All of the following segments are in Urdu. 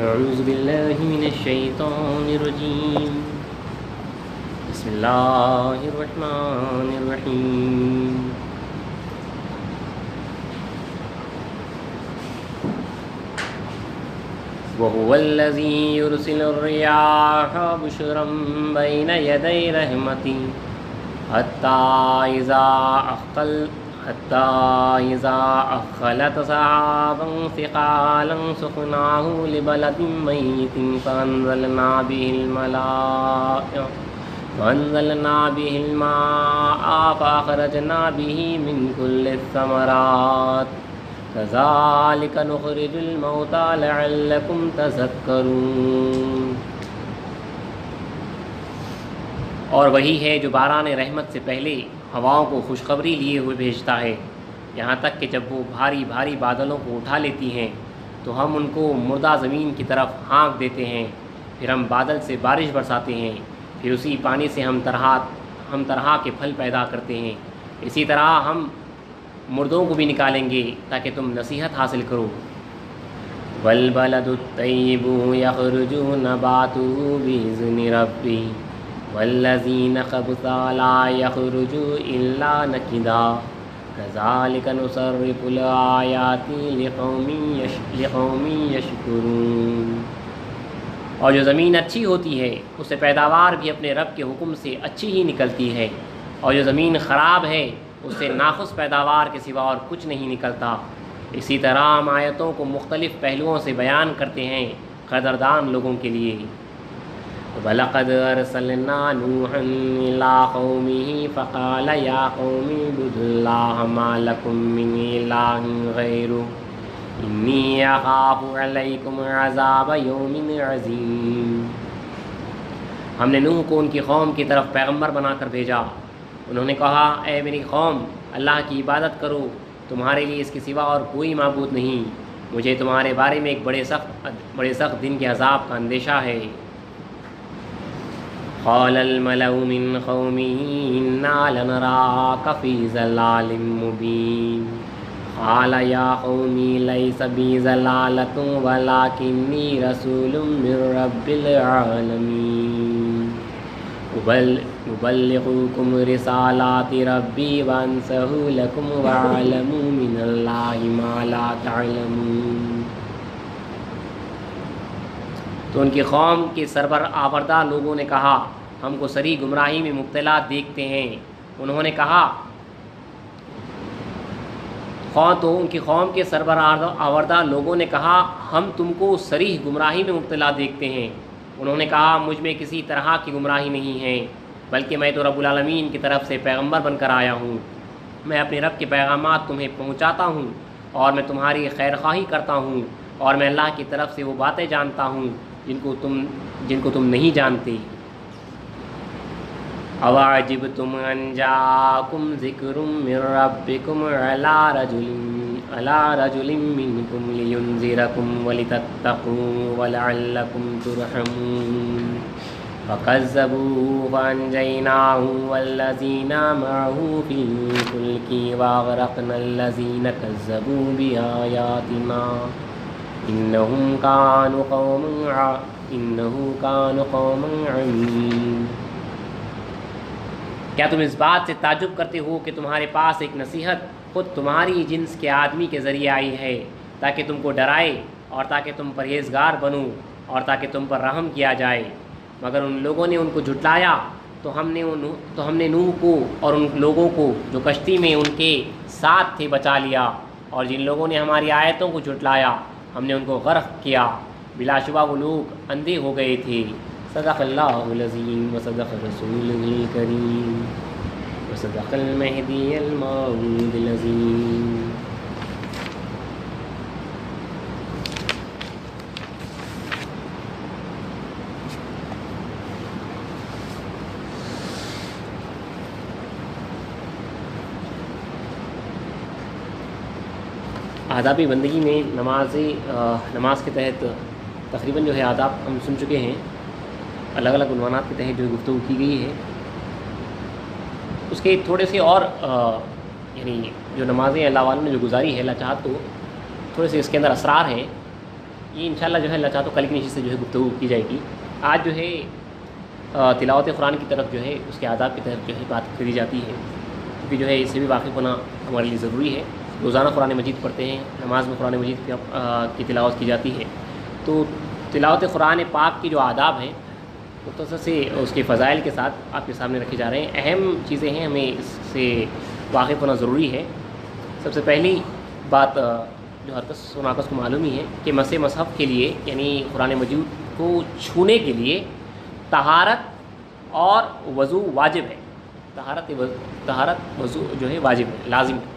اعوذ باللہ من الشیطان الرجیم بسم اللہ الرحمن الرحیم وهو الذی یرسل الرياح بشرا بین یدی رحمتہ حتى إذا أخلت سحابا ثقالا سقناه لبلد ميت فأنزلنا به الماء فأخرجنا به من كل الثمرات كذلك نخرج الموتى لعلكم تذكرون۔ اور وہی ہے جو باران رحمت سے پہلے ہواؤں کو خوشخبری لیے ہوئے بھیجتا ہے، یہاں تک کہ جب وہ بھاری بھاری بادلوں کو اٹھا لیتی ہیں تو ہم ان کو مردہ زمین کی طرف ہانک دیتے ہیں، پھر ہم بادل سے بارش برساتے ہیں، پھر اسی پانی سے ہم طرح کے پھل پیدا کرتے ہیں، اسی طرح ہم مردوں کو بھی نکالیں گے تاکہ تم نصیحت حاصل کرو۔ والبلد الطیب یخرج نباتہ بإذن ربہ والذین خبثوا لا یخرجوا الا نکدا کذالک نصرف الآیات لقوم یشکرون۔ اور جو زمین اچھی ہوتی ہے اس سے پیداوار بھی اپنے رب کے حکم سے اچھی ہی نکلتی ہے، اور جو زمین خراب ہے اس سے ناقص پیداوار کے سوا اور کچھ نہیں نکلتا۔ اسی طرح ہم آیتوں کو مختلف پہلوؤں سے بیان کرتے ہیں قدردان لوگوں کے لیے۔ وَلَقَدْ أَرْسَلْنَا نُوحًا إِلَىٰ قَوْمِهِ فَقَالَ يَا قَوْمِ اعْبُدُوا اللَّهَ مَا لَكُم مِّنْ إِلَٰهٍ غَيْرُهُ إِنِّي أَخَافُ عَلَيْكُمْ عَذَابَ يَوْمٍ عَظِيمٍ۔ ہم نے نوح کو ان کی قوم کی طرف پیغمبر بنا کر بھیجا، انہوں نے کہا اے میری قوم، اللہ کی عبادت کرو، تمہارے لیے اس کے سوا اور کوئی معبود نہیں، مجھے تمہارے بارے میں ایک بڑے سخت دن کے عذاب کا اندیشہ ہے۔ قال الملأ من قومه إنا لنراك في ضلال مبين قال يا قوم ليس بي ضلالة ولكني رسول من رب العالمين أبلغكم رسالات ربي وأنصح لكم وأعلم من الله ما لا تعلمون۔ تو ان کی قوم کے سربر آوردہ لوگوں نے کہا ہم کو سری گمراہی میں مبتلا دیکھتے ہیں۔ انہوں نے کہا تو ان کی قوم کے سربر آوردہ لوگوں نے کہا ہم تم کو صریح گمراہی میں مبتلا دیکھتے ہیں۔ انہوں نے کہا مجھ میں کسی طرح کی گمراہی نہیں ہے، بلکہ میں تو رب العالمین کی طرف سے پیغمبر بن کر آیا ہوں، میں اپنے رب کے پیغامات تمہیں پہنچاتا ہوں اور میں تمہاری خیر خواہی کرتا ہوں، اور میں اللہ کی طرف سے وہ باتیں جانتا ہوں جن کو تم نہیں جانتے۔ اَوَعَجِبْتُمْ أَنْ جَاءَكُمْ ذِكْرٌ مِّن رَّبِّكُمْ عَلَىٰ رَجُلٍ مِّنكُمْ لِيُنذِرَكُمْ وَلِتَتَّقُوا وَلَعَلَّكُمْ تُرْحَمُونَ فَكَذَّبُوهُ فَأَنجَيْنَاهُ وَالَّذِينَ مَعَهُ فِي الْفُلْكِ وَأَغْرَقْنَا الَّذِينَ كَذَّبُوا بِآيَاتِنَا إِنَّهُمْ كَانُوا قَوْمًا عَمِينَ۔ کیا تم اس بات سے تعجب کرتے ہو کہ تمہارے پاس ایک نصیحت خود تمہاری جنس کے آدمی کے ذریعے آئی ہے تاکہ تم کو ڈرائے اور تاکہ تم پرہیزگار بنو اور تاکہ تم پر رحم کیا جائے، مگر ان لوگوں نے ان کو جھٹلایا تو ہم نے نوح کو اور ان لوگوں کو جو کشتی میں ان کے ساتھ تھے بچا لیا، اور جن لوگوں نے ہماری آیتوں کو جھٹلایا ہم نے ان کو غرق کیا، بلا شبہ وہ لوگ اندھے ہو گئے تھے۔ صدق اللہ العظیم وصدق رسولہ الکریم وصدق المہدی الموعود العظیم۔ آداب بندگی میں نماز کے تحت تقریباً جو ہے آداب ہم سن چکے ہیں، الگ الگ عنوانات کے تحت جو گفتگو کی گئی ہے، اس کے تھوڑے سے اور یعنی جو نمازیں اللہ والوں نے جو گزاری ہے، اللہ چاہت تو تھوڑے سے اس کے اندر اسرار ہیں۔ یہ انشاءاللہ جو ہے اللہ چاہتا تو کل کی نشست سے جو ہے گفتگو کی جائے گی۔ آج جو ہے تلاوت قرآن کی طرف جو ہے اس کے آداب کی طرف جو ہے بات کری جاتی ہے، کیونکہ جو ہے اس سے بھی واقف ہونا ہمارے لیے ضروری ہے۔ روزانہ قرآن مجید پڑھتے ہیں، نماز میں قرآن مجید کی تلاوت کی جاتی ہے، تو تلاوت قرآن پاک کی جو آداب ہیں مختصر سے اس کے فضائل کے ساتھ آپ کے سامنے رکھے جا رہے ہیں۔ اہم چیزیں ہیں، ہمیں اس سے واقف ہونا ضروری ہے۔ سب سے پہلی بات جو ہر کس و ناقص کو معلوم ہی ہے کہ مس مصحف کے لیے یعنی قرآن مجید کو چھونے کے لیے طہارت اور وضو واجب ہے۔ طہارت وضو جو ہے واجب ہے، لازم ہے،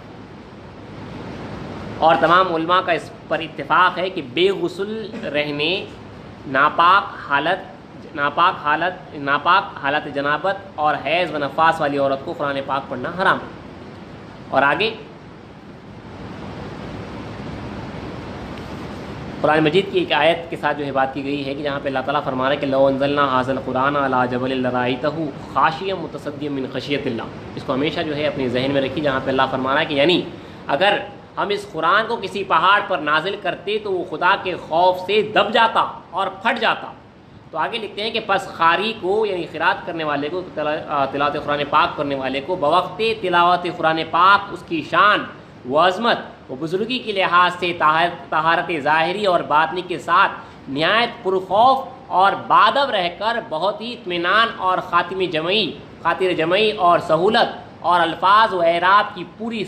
اور تمام علماء کا اس پر اتفاق ہے کہ بے غسل رہنے ناپاک حالت جنابت اور حیض و نفاس والی عورت کو قرآن پاک پڑھنا حرام ہے۔ اور آگے قرآن مجید کی ایک آیت کے ساتھ جو ہے بات کی گئی ہے کہ جہاں پہ اللہ تعالیٰ فرما رہا ہے کہ لو انزلنا ھذا القرآن علی جبل لرأیتہ خاشعا متصدعا من خشیۃ اللہ۔ اس کو ہمیشہ جو ہے اپنے ذہن میں رکھی، جہاں پہ اللہ فرما رہا ہے کہ یعنی اگر ہم اس قرآن کو کسی پہاڑ پر نازل کرتے تو وہ خدا کے خوف سے دب جاتا اور پھٹ جاتا۔ تو آگے لکھتے ہیں کہ پس قاری کو یعنی قرات کرنے والے کو، تلاوت قرآن پاک کرنے والے کو بوقت تلاوت قرآن پاک اس کی شان و عظمت و بزرگی کے لحاظ سے طہارت ظاہری اور باطنی کے ساتھ نہایت پرخوف اور بادب رہ کر بہت ہی اطمینان اور خاطر جمعی اور سہولت اور الفاظ و اعراب کی پوری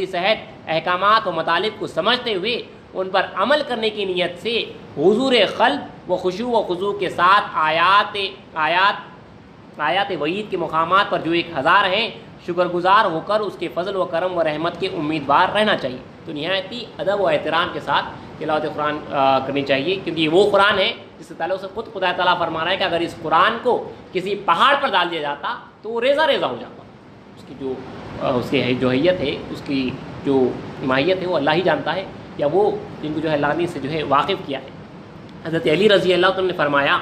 صحت احکامات و مطالب کو سمجھتے ہوئے ان پر عمل کرنے کی نیت سے حضور قلب و خشوع و خضوع کے ساتھ آیات وعید کے مقامات پر جو 1000 ہیں شکر گزار ہو کر اس کے فضل و کرم و رحمت کے امیدوار رہنا چاہیے۔ تو نہایت ہی ادب و احترام کے ساتھ تلاوت قرآن کرنی چاہیے، کیونکہ یہ وہ قرآن ہے جس سے تعلق سے خود خدا تعالیٰ فرما رہا ہے کہ اگر اس قرآن کو کسی پہاڑ پر ڈال دیا جاتا تو وہ ریزہ ریزہ ہو جاتا۔ اس کی جو حیت ہے، اس کی جو ماہیت ہے وہ اللہ ہی جانتا ہے، یا وہ جن کو جو ہے اللہ نے سے جو ہے واقف کیا ہے۔ حضرت علی رضی اللہ عنہ نے فرمایا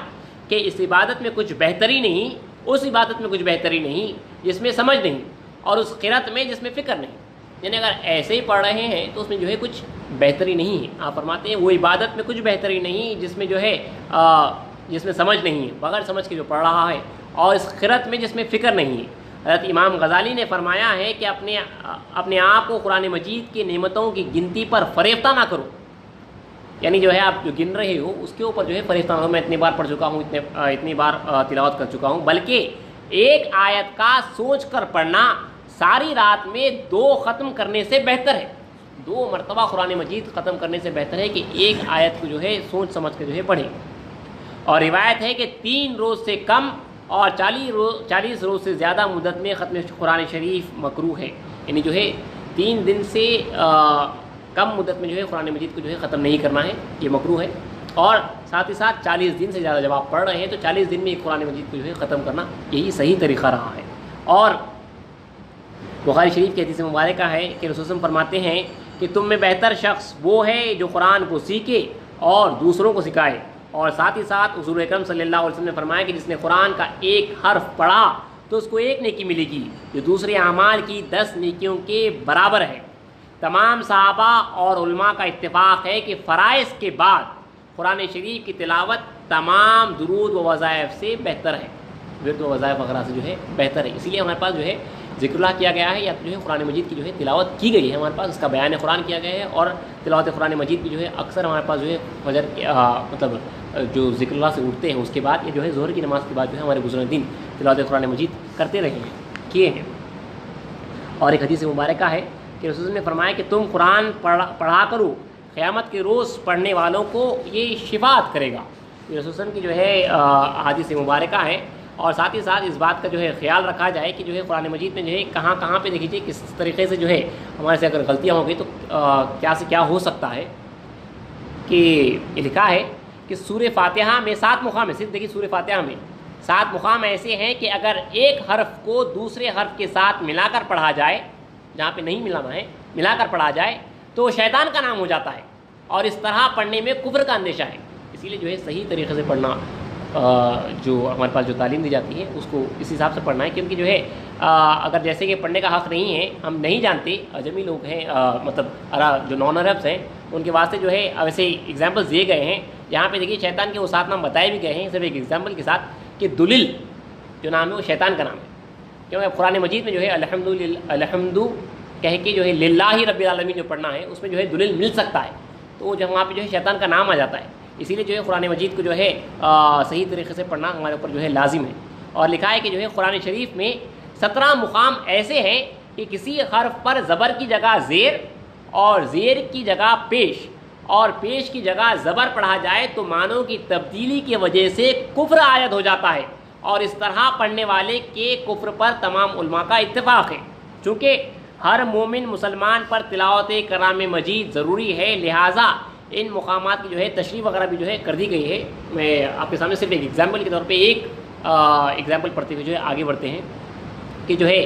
کہ اس عبادت میں کچھ بہتری نہیں، اس عبادت میں کچھ بہتری نہیں جس میں سمجھ نہیں، اور اس قرات میں جس میں فکر نہیں۔ یعنی اگر ایسے ہی پڑھ رہے ہیں تو اس میں جو ہے کچھ بہتری نہیں ہے۔ آپ فرماتے ہیں وہ عبادت میں کچھ بہتری نہیں جس میں جو ہے جس میں سمجھ نہیں ہے، بغیر سمجھ کے جو پڑھ رہا ہے، اور اس قرات میں جس میں فکر نہیں ہے۔ حضرت امام غزالی نے فرمایا ہے کہ اپنے آپ کو قرآن مجید کی نعمتوں کی گنتی پر فریفتہ نہ کرو، یعنی جو ہے آپ جو گن رہے ہو اس کے اوپر جو ہے فریفتہ نہ کرو، میں اتنی بار پڑھ چکا ہوں، اتنی بار تلاوت کر چکا ہوں، بلکہ ایک آیت کا سوچ کر پڑھنا ساری رات میں 2 ختم کرنے سے بہتر ہے۔ 2 مرتبہ قرآن مجید ختم کرنے سے بہتر ہے کہ ایک آیت کو جو ہے سوچ سمجھ کے جو ہے پڑھیں۔ اور روایت ہے کہ 3 روز سے کم اور 40 روز سے زیادہ مدت میں ختم قرآن شریف مکروہ ہے، یعنی جو ہے 3 دن سے کم مدت میں جو ہے قرآن مجید کو جو ہے ختم نہیں کرنا ہے، یہ مکروہ ہے۔ اور ساتھ ہی ساتھ 40 دن سے زیادہ جب آپ پڑھ رہے ہیں تو 40 دن میں ایک قرآن مجید کو جو ہے ختم کرنا یہی صحیح طریقہ رہا ہے۔ اور بخاری شریف کی حدیث مبارکہ ہے کہ رسول صلی اللہ علیہ وسلم فرماتے ہیں کہ تم میں بہتر شخص وہ ہے جو قرآن کو سیکھے اور دوسروں کو سکھائے۔ اور ساتھ ہی ساتھ حضور اکرم صلی اللہ علیہ وسلم نے فرمایا کہ جس نے قرآن کا ایک حرف پڑھا تو اس کو 1 نیکی ملے گی جو دوسرے اعمال کی 10 نیکیوں کے برابر ہے۔ تمام صحابہ اور علماء کا اتفاق ہے کہ فرائض کے بعد قرآن شریف کی تلاوت تمام درود و وظائف سے بہتر ہے، ورد و وظائف وغیرہ سے جو ہے بہتر ہے۔ اسی لیے ہمارے پاس جو ہے ذکر اللہ کیا گیا ہے، یا جو ہے قرآن مجید کی جو ہے تلاوت کی گئی ہے، ہمارے پاس اس کا بیان قرآن کیا گیا ہے، اور تلاوت قرآن مجید بھی جو ہے اکثر ہمارے پاس جو ہے فجر مطلب جو ذکر اللہ سے اٹھتے ہیں اس کے بعد، یا جو ہے ظہر کی نماز کے بعد جو ہے ہمارے بزرگ دین تلاوت قرآن مجید کرتے رہے ہیں، کیے ہیں۔ اور ایک حدیث مبارکہ ہے کہ رسول نے فرمایا کہ تم قرآن پڑھا کرو، قیامت کے روز پڑھنے والوں کو یہ شفاعت کرے گا۔ یہ رسول کی جو ہے حدیث مبارکہ ہے۔ اور ساتھ ہی ساتھ اس بات کا جو ہے خیال رکھا جائے کہ جو ہے قرآن مجید میں جو ہے کہاں کہاں پہ دیکھیے کس طریقے سے جو ہے ہمارے سے اگر غلطیاں ہو گئی تو کیا سے کیا ہو سکتا ہے، کہ لکھا ہے کہ سورہ فاتحہ میں 7 مقام ہے، صرف دیکھیے سورہ فاتحہ میں 7 مقام ایسے ہیں کہ اگر ایک حرف کو دوسرے حرف کے ساتھ ملا کر پڑھا جائے، جہاں پہ نہیں ملانا ہے ملا کر پڑھا جائے تو شیطان کا نام ہو جاتا ہے، اور اس طرح پڑھنے میں کفر کا اندیشہ ہے۔ اسی لیے جو ہے صحیح طریقے سے پڑھنا جو ہمارے پاس جو تعلیم دی جاتی ہے اس کو اس حساب سے پڑھنا ہے، کیونکہ جو ہے اگر جیسے کہ پڑھنے کا حق نہیں ہے، ہم نہیں جانتے، اجمی لوگ ہیں مطلب جو نان عربس ہیں ان کے واسطے جو ہے ویسے ایگزامپلس دیے گئے ہیں۔ یہاں پہ دیکھیے شیطان کے وہ 7 نام بتائے بھی گئے ہیں صرف ایک ایگزامپل کے ساتھ، کہ دلیل جو نام ہے وہ شیطان کا نام ہے، کیونکہ قرآن مجید میں جو ہے الحمد کہہ کے جو ہے للہ رب العالمین جو پڑھنا ہے اس میں جو ہے دلیل مل سکتا ہے، تو جب وہاں پہ جو ہے شیطان کا نام آ جاتا ہے، اسی لیے جو ہے قرآن مجید کو جو ہے صحیح طریقے سے پڑھنا ہمارے اوپر جو ہے لازم ہے۔ اور لکھا ہے کہ جو ہے قرآن شریف میں 17 مقام ایسے ہیں کہ کسی حرف پر زبر کی جگہ زیر اور زیر کی جگہ پیش اور پیش کی جگہ زبر پڑھا جائے تو معنوں کی تبدیلی کی وجہ سے کفر عائد ہو جاتا ہے، اور اس طرح پڑھنے والے کے کفر پر تمام علماء کا اتفاق ہے۔ چونکہ ہر مومن مسلمان پر تلاوت کلام مجید ضروری ہے، لہٰذا ان مقامات کی جو ہے تشریح وغیرہ بھی جو ہے کر دی گئی ہے۔ میں آپ کے سامنے صرف ایک ایگزامپل کے طور پہ ایک ایگزامپل پڑھتے ہوئے جو ہے آگے بڑھتے ہیں، کہ جو ہے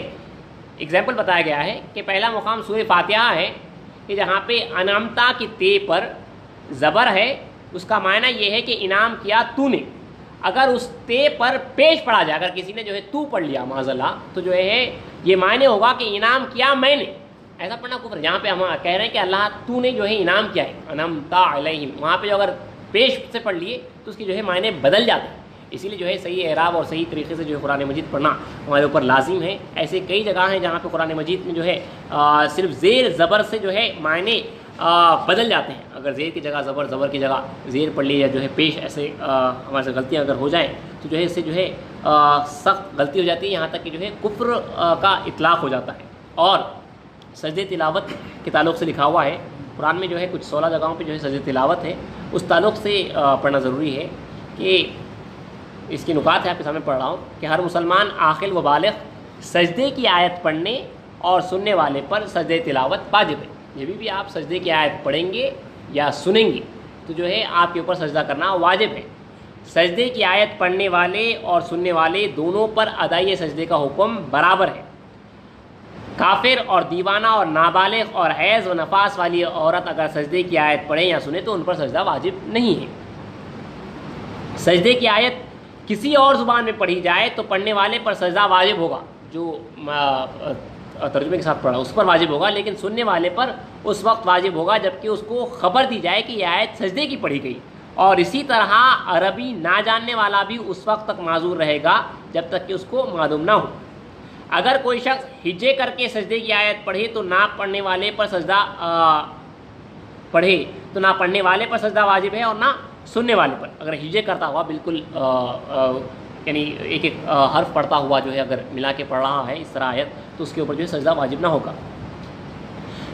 ایگزامپل بتایا گیا ہے کہ پہلا مقام سورہ فاتحہ ہے، کہ جہاں پہ انعمتا کی تے پر زبر ہے، اس کا معنی یہ ہے کہ انعام کیا تو نے۔ اگر اس تے پر پیش پڑھا جائے، اگر کسی نے جو ہے تو پڑھ لیا معاذ اللہ، تو جو ہے یہ معنی ہوگا کہ انعام کیا میں نے، ایسا پڑھنا کفر۔ جہاں پہ ہم کہہ رہے ہیں کہ اللہ تو نے جو ہے انعام کیا ہے، انعمتا علیہم، وہاں پہ جو اگر پیش سے پڑھ لیے تو اس کی جو ہے معنی بدل جاتے ہیں۔ اسی لیے جو ہے صحیح اعراب اور صحیح طریقے سے جو ہے قرآن مجید پڑھنا ہمارے اوپر لازم ہے۔ ایسے کئی جگہ ہیں جہاں پہ قرآن مجید میں جو ہے صرف زیر زبر سے جو ہے معنی بدل جاتے ہیں۔ اگر زیر کی جگہ زبر، زبر کی جگہ زیر پڑھ لی، یا جو ہے پیش، ایسے ہمارے سے غلطیاں اگر ہو جائیں تو جو ہے اس سے جو ہے سخت غلطی ہو جاتی ہے، یہاں تک کہ جو ہے کفر کا اطلاق ہو جاتا ہے۔ اور سجدے تلاوت کے تعلق سے لکھا ہوا ہے قرآن میں، جو ہے کچھ 16 جگہوں پہ جو ہے سجدے تلاوت ہے، اس تعلق سے پڑھنا ضروری ہے۔ کہ اس کی نکات ہے آپ کے سامنے پڑھ رہا ہوں، کہ ہر مسلمان عاقل و بالغ سجدے کی آیت پڑھنے اور سننے والے پر سجدے تلاوت واجب ہے۔ جب بھی آپ سجدے کی آیت پڑھیں گے یا سنیں گے تو جو ہے آپ کے اوپر سجدہ کرنا واجب ہے۔ سجدے کی آیت پڑھنے والے اور سننے والے دونوں پر ادائی سجدے کا حکم برابر ہے۔ کافر اور دیوانہ اور نابالغ اور حیض و نفاس والی عورت اگر سجدے کی آیت پڑھیں یا سنیں تو ان پر سجدہ واجب نہیں ہے۔ سجدے کی آیت کسی اور زبان میں پڑھی جائے تو پڑھنے والے پر سجدہ واجب ہوگا، جو ترجمے کے ساتھ پڑھا اس پر واجب ہوگا، لیکن سننے والے پر اس وقت واجب ہوگا جبکہ اس کو خبر دی جائے کہ یہ آیت سجدے کی پڑھی گئی۔ اور اسی طرح عربی نہ جاننے والا بھی اس وقت تک معذور رہے گا جب تک کہ اس کو معلوم نہ ہو۔ اگر کوئی شخص ہجے کر کے سجدے کی آیت پڑھے تو نہ پڑھنے والے پر سجدہ نہ پڑھنے والے پر سجدہ واجب ہے اور نہ سننے والے پر۔ اگر ہجے کرتا ہوا بالکل یعنی ایک ایک حرف پڑھتا ہوا جو ہے اگر ملا کے پڑھ رہا ہے اس طرح آیت، تو اس کے اوپر جو ہے سجدہ واجب نہ ہوگا۔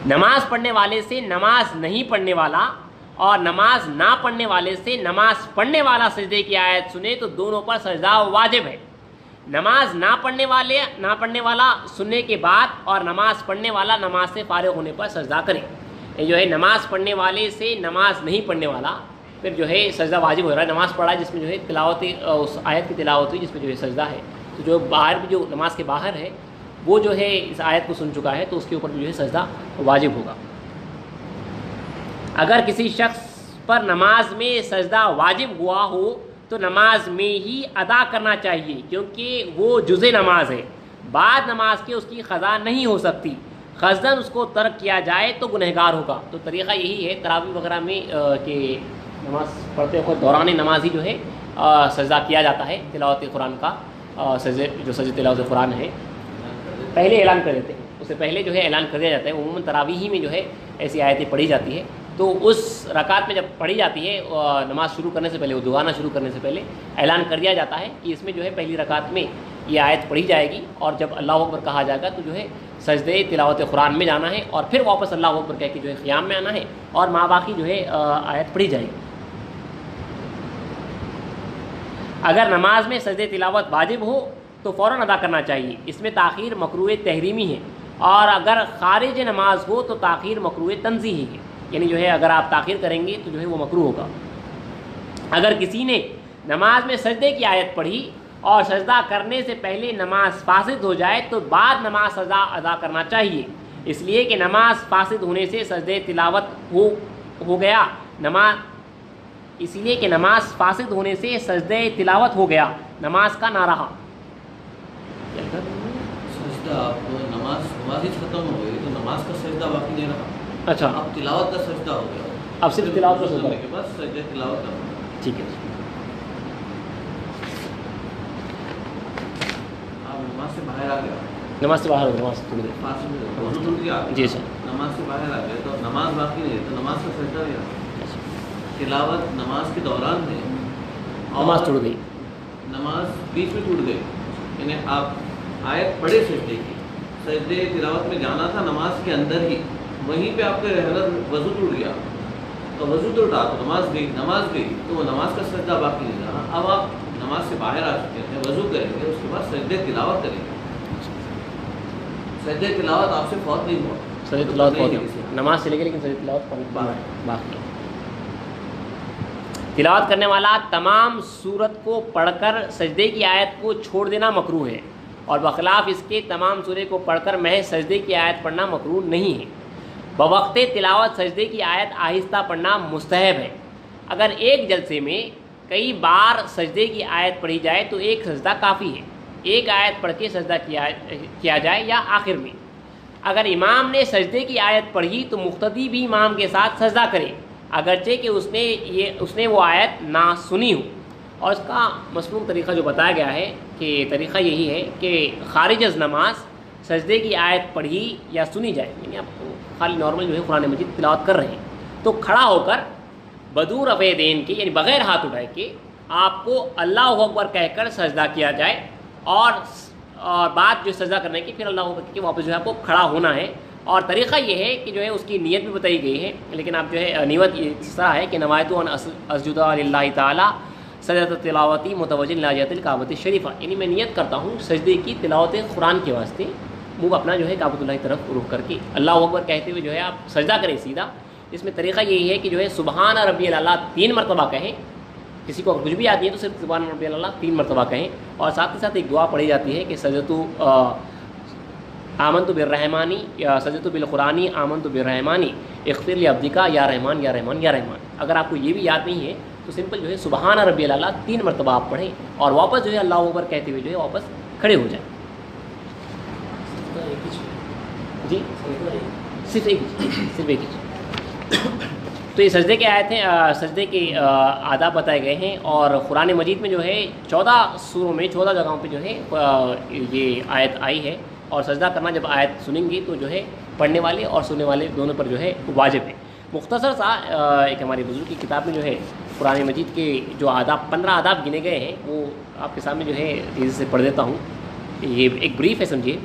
نماز پڑھنے والے سے نماز نہیں پڑھنے والا اور نماز نہ پڑھنے والے سے نماز پڑھنے والا سجدے کی آیت سنے تو دونوں پر سجدہ واجب ہے۔ نماز نہ پڑھنے والا سننے کے بعد اور نماز پڑھنے والا نماز سے فارغ ہونے پر سجدہ کرے۔ یہ جو ہے نماز پڑھنے والے سے نماز نہیں پڑھنے والا پھر جو ہے سجدہ واجب ہو رہا ہے۔ نماز پڑھا ہے جس میں جو ہے تلاوت اس آیت کی تلاوت ہوئی جس میں جو ہے سجدہ ہے، تو جو باہر بھی جو نماز کے باہر ہے وہ جو ہے اس آیت کو سن چکا ہے تو اس کے اوپر جو ہے سجدہ واجب ہوگا۔ اگر کسی شخص پر نماز میں سجدہ واجب ہوا ہو تو نماز میں ہی ادا کرنا چاہیے، کیونکہ وہ جزء نماز ہے، بعد نماز کے اس کی قضا نہیں ہو سکتی۔ قصداً اس کو ترک کیا جائے تو گنہگار ہوگا۔ تو طریقہ یہی ہے تراویح وغیرہ میں کہ نماز پڑھتے وقت دوران نماز ہی جو ہے سجدہ کیا جاتا ہے تلاوت قرآن کا، سجدہ تلاوت قرآن ہے پہلے اعلان کر دیتے ہیں، اس سے پہلے جو ہے اعلان کر دیا جاتا ہے۔ عموماً تراویح ہی میں جو ہے ایسی آیتیں پڑھی جاتی ہے، تو اس رکعت میں جب پڑھی جاتی ہے نماز شروع کرنے سے پہلے، وہ دعانا شروع کرنے سے پہلے اعلان کر دیا جاتا ہے کہ اس میں جو ہے پہلی رکعت میں یہ آیت پڑھی جائے گی، اور جب اللہ اکبر کہا جائے گا تو جو ہے سجدے تلاوت قرآن میں جانا ہے، اور پھر واپس اللہ اکبر کہہ کے جو ہے قیام میں آنا ہے، اور ماں باقی جو ہے آیت پڑھی جائے گی۔ اگر نماز میں سجدے تلاوت واجب ہو تو فوراً ادا کرنا چاہیے، اس میں تاخیر مکروہ تحریمی ہے، اور اگر خارج نماز ہو تو تاخیر مکروہ تنزیہی ہے، یعنی جو ہے اگر آپ تاخیر کریں گے تو جو ہے وہ مکروہ ہوگا۔ اگر کسی نے نماز میں سجدے کی آیت پڑھی اور سجدہ کرنے سے پہلے نماز فاسد ہو جائے تو بعد نماز سجدہ ادا کرنا چاہیے، اس لیے کہ نماز فاسد ہونے سے سجدے تلاوت ہو گیا، اسی لیے کہ نماز فاسد ہونے سے سجدہ تلاوت ہو گیا، نماز کا نہ رہا۔ سجدہ آپ نماز ہی ختم ہو گئی تو نماز کا سجدہ باقی نہیں رہا۔ اچھا، اب تلاوت کا سجدہ ہو گیا، اب صرف تلاوت کا سجدہ کے بعد سجدہ تلاوت کرنا۔ ٹھیک ہے، آپ نماز سے باہر آ گیا، نماز سے باہر ہو، نماز سے تھوڑی فاصل وضو ٹوٹ گیا، جی سر، نماز سے باہر آ گیا تو نماز باقی نہیں ہے، تو نماز کا سجدہ بھی رہا۔ تلاوت نماز کے دوران ہے، نماز ٹوٹ گئی، نماز بیچ میں ٹوٹ گئی، یعنی آپ آیت پڑھے سجدے کی، سجدے تلاوت میں جانا تھا نماز کے اندر ہی، وہیں پہ آپ کے رہنا وضو ٹوٹ گیا، تو وضو ٹوٹا تو نماز گئی تو وہ نماز کا سجدہ باقی نہیں رہا۔ اب آپ نماز سے باہر آ چکے ہیں، وضو کریں گے، اس کے بعد سجدے تلاوت کریں گے۔ سجدے تلاوت آپ سے فوت نہیں ہوا، سجدہ تلاوت بہت نماز سے لے کے، لیکن سجدہ تلاوت باقی ہے۔ تلاوت کرنے والا تمام سورت کو پڑھ کر سجدے کی آیت کو چھوڑ دینا مکروہ ہے، اور بخلاف اس کے تمام سورے کو پڑھ کر محض سجدے کی آیت پڑھنا مکروہ نہیں ہے۔ بوقت تلاوت سجدے کی آیت آہستہ پڑھنا مستحب ہے۔ اگر ایک جلسے میں کئی بار سجدے کی آیت پڑھی جائے تو ایک سجدہ کافی ہے، ایک آیت پڑھ کے سجدہ کیا جائے یا آخر میں۔ اگر امام نے سجدے کی آیت پڑھی تو مقتدی بھی امام کے ساتھ سجدہ کرے، اگرچہ کہ اس نے وہ آیت نہ سنی ہو۔ اور اس کا مسنون طریقہ جو بتایا گیا ہے کہ طریقہ یہی ہے کہ خارج از نماز سجدے کی آیت پڑھی یا سنی جائے، یعنی آپ خالی نارمل جو ہے قرآن مجید تلاوت کر رہے ہیں تو کھڑا ہو کر بدور رفع دین کے، یعنی بغیر ہاتھ اٹھائے کے، آپ کو اللہ اکبر کہہ کر سجدہ کیا جائے، اور بعد جو سجدہ کرنے کی پھر اللہ اکبر کے واپس جو ہے آپ کو کھڑا ہونا ہے۔ اور طریقہ یہ ہے کہ جو ہے اس کی نیت بھی بتائی گئی ہے، لیکن آپ جو ہے نیت اس طرح ہے کہ نوایت ان اسجد للہ تعالی سجدۃ تلاوتی متوجہ الی جہۃ الکعبۃ الشریفہ، یعنی میں نیت کرتا ہوں سجدے کی تلاوت قرآن کے واسطے، منہ اپنا جو ہے کعبۃ اللہ کی طرف رخ کر کے اللہ اکبر کہتے ہوئے جو ہے آپ سجدہ کریں سیدھا۔ اس میں طریقہ یہی ہے کہ جو ہے سبحان ربی الاعلیٰ 3 مرتبہ کہیں، کسی کو کچھ بھی آتی ہے تو صرف سبحان ربی الاعلیٰ 3 مرتبہ کہیں، اور ساتھ ہی ساتھ ایک دعا پڑھی جاتی ہے کہ سجدت آمنت بالرحمانی یا سجدت بالقرآنی آمنت بالرحمانی اغفر لعبدک یا رحمان یا رحمان یا رحمان۔ اگر آپ کو یہ بھی یاد نہیں ہے تو سمپل جو ہے سبحان ربی الاعلیٰ 3 مرتبہ آپ پڑھیں، اور واپس جو ہے اللہ اکبر کہتے ہوئے جو ہے واپس کھڑے ہو جائیں۔ جی صرف ایک ہی۔ تو یہ سجدے کے آیت ہیں، سجدے کے آداب بتائے گئے ہیں، اور قرآن مجید میں جو ہے 14 سوروں میں 14 جگہوں پہ جو ہے یہ آیت آئی ہے، اور سجدہ کرنا جب آیت سنیں گی تو جو ہے پڑھنے والے اور سننے والے دونوں پر جو ہے واجب ہے۔ مختصر سا ایک ہماری بزرگ کی کتاب میں جو ہے قرآن مجید کے جو آداب 15 آداب گنے گئے ہیں وہ آپ کے سامنے جو ہے تیزی سے پڑھ دیتا ہوں۔ یہ ایک بریف ہے، سمجھیے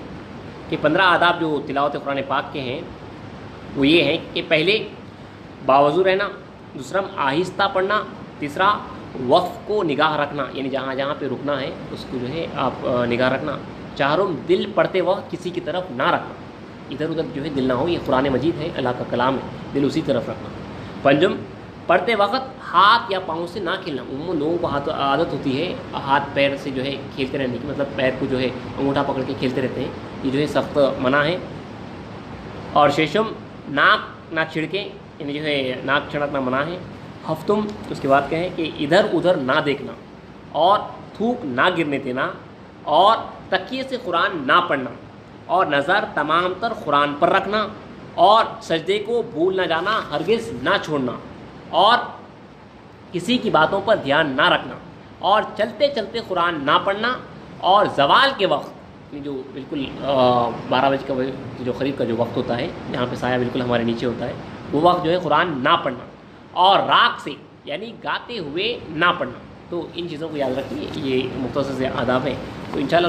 کہ 15 آداب جو تلاوت قرآن پاک کے ہیں وہ یہ ہیں کہ پہلے باوضو رہنا، دوسرا آہستہ پڑھنا، تیسرا وقف کو نگاہ رکھنا، یعنی جہاں جہاں پہ رکنا ہے اس کو جو ہے آپ نگاہ رکھنا، چہارم دل پڑھتے وقت کسی کی طرف نہ رکھنا، ادھر ادھر جو ہے دل نہ ہو، یہ قرآن مجید ہے، اللہ کا کلام ہے، دل اسی طرف رکھنا۔ پنجم پڑھتے وقت ہاتھ یا پاؤں سے نہ کھیلنا، عموماً لوگوں کو عادت ہوتی ہے ہاتھ پیر سے جو ہے کھیلتے رہنے کی، مطلب پیر کو جو ہے انگوٹھا پکڑ کے کھیلتے رہتے ہیں، یہ جو ہے سخت منع ہے۔ اور شیشم ناک نہ چھڑکیں، یعنی جو ہے ناک چھڑکنا منع ہے۔ ہفتم اس کے بعد کہیں کہ ادھر ادھر نہ دیکھنا، اور تھوک نہ گرنے دینا، اور تکیے سے قرآن نہ پڑھنا، اور نظر تمام تر قرآن پر رکھنا، اور سجدے کو بھول نہ جانا، ہرگز نہ چھوڑنا، اور کسی کی باتوں پر دھیان نہ رکھنا، اور چلتے چلتے قرآن نہ پڑھنا، اور زوال کے وقت جو بالکل 12 بجے کا جو قریب کا جو وقت ہوتا ہے جہاں پہ سایہ بالکل ہمارے نیچے ہوتا ہے وہ وقت جو ہے قرآن نہ پڑھنا، اور راگ سے یعنی گاتے ہوئے نہ پڑھنا۔ تو ان چیزوں کو یاد رکھیے، یہ مختصر سے آداب ہیں، تو انشاءاللہ